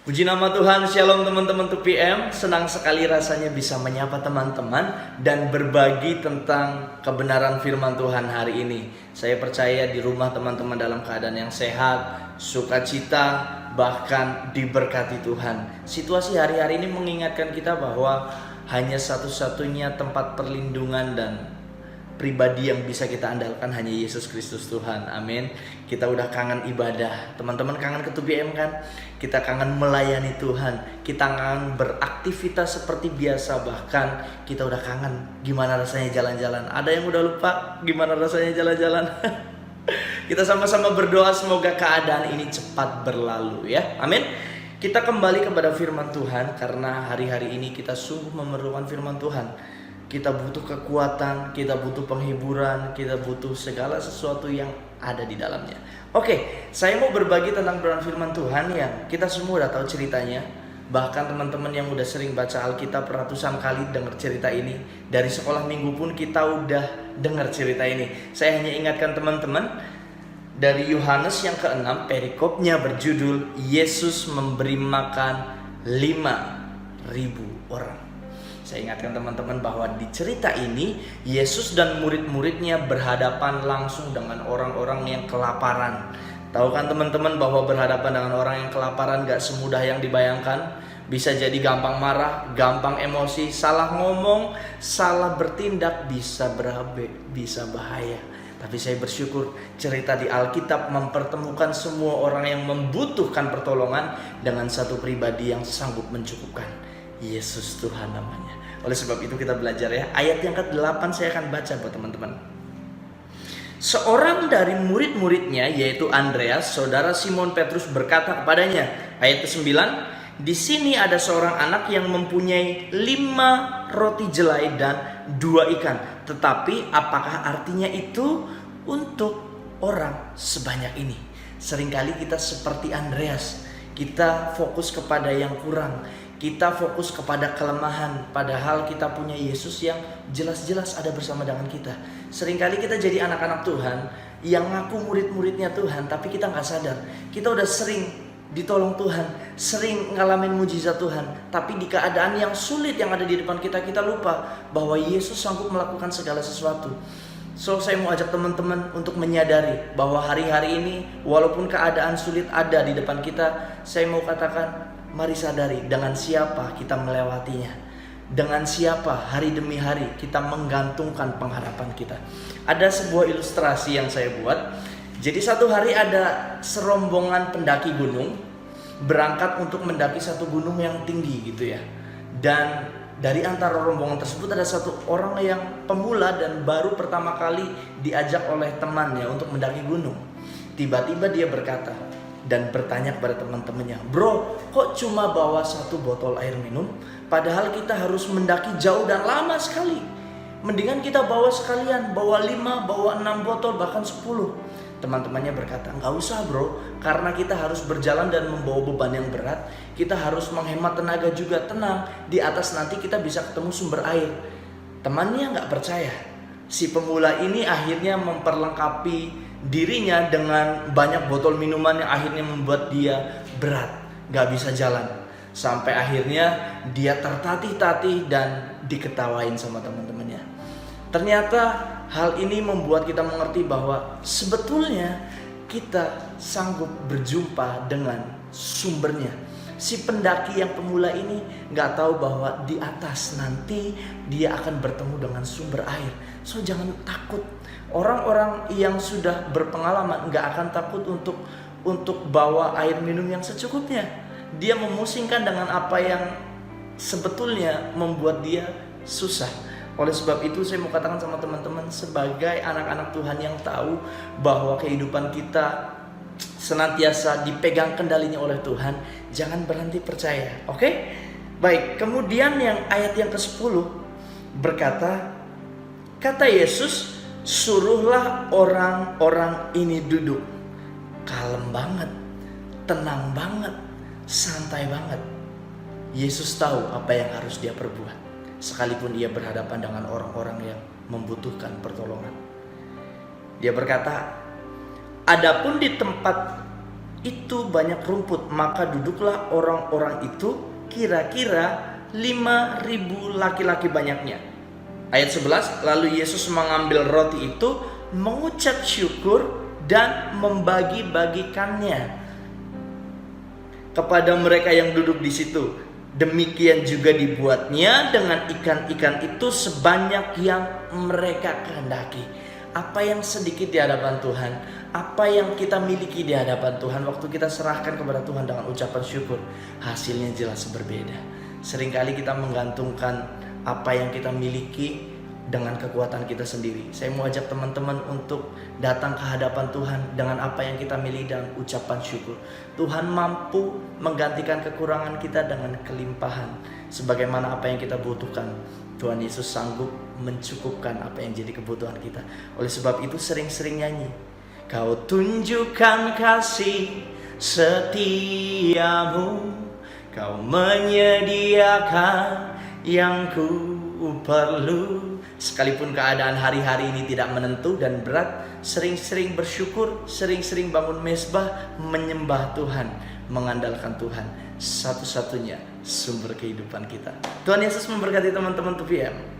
Puji nama Tuhan, Shalom teman-teman 2PM. Senang sekali rasanya bisa menyapa teman-teman dan berbagi tentang kebenaran firman Tuhan hari ini. Saya percaya di rumah teman-teman dalam keadaan yang sehat, sukacita, bahkan diberkati Tuhan. Situasi hari-hari ini mengingatkan kita bahwa hanya satu-satunya tempat perlindungan dan pribadi yang bisa kita andalkan hanya Yesus Kristus Tuhan. Amin. Kita udah kangen ibadah. Teman-teman kangen ke 2PM kan? Kita kangen melayani Tuhan. Kita kangen beraktivitas seperti biasa. Bahkan kita udah kangen gimana rasanya jalan-jalan. Ada yang udah lupa gimana rasanya jalan-jalan? Kita sama-sama berdoa semoga keadaan ini cepat berlalu ya. Amin. Kita kembali kepada firman Tuhan karena hari-hari ini kita sungguh memerlukan firman Tuhan. Kita butuh kekuatan, kita butuh penghiburan, kita butuh segala sesuatu yang ada di dalamnya. Oke, saya mau berbagi tentang firman Tuhan yang kita semua udah tahu ceritanya. Bahkan teman-teman yang udah sering baca Alkitab ratusan kali dengar cerita ini. Dari sekolah minggu pun kita udah dengar cerita ini. Saya hanya ingatkan teman-teman, dari Yohanes yang ke-6, perikopnya berjudul Yesus memberi makan 5.000 orang. Saya ingatkan teman-teman bahwa di cerita ini Yesus dan murid-muridnya berhadapan langsung dengan orang-orang yang kelaparan. Tahu kan teman-teman bahwa berhadapan dengan orang yang kelaparan gak semudah yang dibayangkan. Bisa jadi gampang marah, gampang emosi, salah ngomong, salah bertindak, bisa berabe, bisa bahaya. Tapi saya bersyukur cerita di Alkitab mempertemukan semua orang yang membutuhkan pertolongan dengan satu pribadi yang sanggup mencukupkan. Yesus Tuhan namanya. Oleh sebab itu kita belajar ya. Ayat yang ke-8 saya akan baca buat teman-teman. Seorang dari murid-muridnya yaitu Andreas, saudara Simon Petrus berkata kepadanya, ayat ke-9, di sini ada seorang anak yang mempunyai 5 roti jelai dan 2 ikan. Tetapi apakah artinya itu untuk orang sebanyak ini? Seringkali kita seperti Andreas. Kita fokus kepada yang kurang. Kita fokus kepada kelemahan, padahal kita punya Yesus yang jelas-jelas ada bersama dengan kita. Seringkali kita jadi anak-anak Tuhan yang ngaku murid-muridnya Tuhan, tapi kita gak sadar. Kita udah sering ditolong Tuhan, sering ngalamin mujizat Tuhan, tapi di keadaan yang sulit yang ada di depan kita, kita lupa bahwa Yesus sanggup melakukan segala sesuatu. So saya mau ajak teman-teman untuk menyadari bahwa hari-hari ini walaupun keadaan sulit ada di depan kita, saya mau katakan, mari sadari dengan siapa kita melewatinya. Dengan siapa hari demi hari kita menggantungkan pengharapan kita. Ada sebuah ilustrasi yang saya buat. Jadi satu hari ada serombongan pendaki gunung berangkat untuk mendaki satu gunung yang tinggi gitu ya. Dan dari antara rombongan tersebut ada satu orang yang pemula dan baru pertama kali diajak oleh temannya untuk mendaki gunung. Tiba-tiba dia berkata dan bertanya kepada teman-temannya, bro, kok cuma bawa 1 botol air minum? Padahal kita harus mendaki jauh dan lama sekali. Mendingan kita bawa sekalian, bawa 5, bawa 6 botol, bahkan 10. Teman-temannya berkata, nggak usah bro, karena kita harus berjalan dan membawa beban yang berat. Kita harus menghemat tenaga juga. Tenang, di atas nanti kita bisa ketemu sumber air. Temannya nggak percaya. Si pemula ini akhirnya memperlengkapi dirinya dengan banyak botol minuman yang akhirnya membuat dia berat, gak bisa jalan. Sampai akhirnya dia tertatih-tatih dan diketawain sama teman-temannya. Ternyata hal ini membuat kita mengerti bahwa sebetulnya kita sanggup berjumpa dengan sumbernya. Si pendaki yang pemula ini gak tahu bahwa di atas nanti dia akan bertemu dengan sumber air. So jangan takut. Orang-orang yang sudah berpengalaman gak akan takut untuk bawa air minum yang secukupnya. Dia memusingkan dengan apa yang sebetulnya membuat dia susah. Oleh sebab itu saya mau katakan sama teman-teman, sebagai anak-anak Tuhan yang tahu bahwa kehidupan kita senantiasa dipegang kendalinya oleh Tuhan, jangan berhenti percaya. Oke? Baik, kemudian yang ayat yang ke-10 berkata, kata Yesus, suruhlah orang-orang ini duduk. Kalem banget, tenang banget, santai banget. Yesus tahu apa yang harus dia perbuat, sekalipun ia berhadapan dengan orang-orang yang membutuhkan pertolongan. Dia berkata, adapun di tempat itu banyak rumput, maka duduklah orang-orang itu, kira-kira 5.000 laki-laki banyaknya. Ayat 11, lalu Yesus mengambil roti itu, mengucap syukur dan membagi-bagikannya kepada mereka yang duduk di situ. Demikian juga dibuatnya dengan ikan-ikan itu sebanyak yang mereka kehendaki. Apa yang sedikit di hadapan Tuhan, apa yang kita miliki di hadapan Tuhan, waktu kita serahkan kepada Tuhan dengan ucapan syukur, hasilnya jelas berbeda. Seringkali kita menggantungkan apa yang kita miliki dengan kekuatan kita sendiri. Saya mau ajak teman-teman untuk datang ke hadapan Tuhan dengan apa yang kita miliki dan ucapan syukur. Tuhan mampu menggantikan kekurangan kita dengan kelimpahan. Sebagaimana apa yang kita butuhkan, Tuhan Yesus sanggup mencukupkan apa yang jadi kebutuhan kita. Oleh sebab itu sering-sering nyanyi, Kau tunjukkan kasih setiamu, Kau menyediakan yang ku perlu. Sekalipun keadaan hari-hari ini tidak menentu dan berat, sering-sering bersyukur, sering-sering bangun mezbah, menyembah Tuhan, mengandalkan Tuhan, satu-satunya sumber kehidupan kita. Tuhan Yesus memberkati teman-teman 2PM.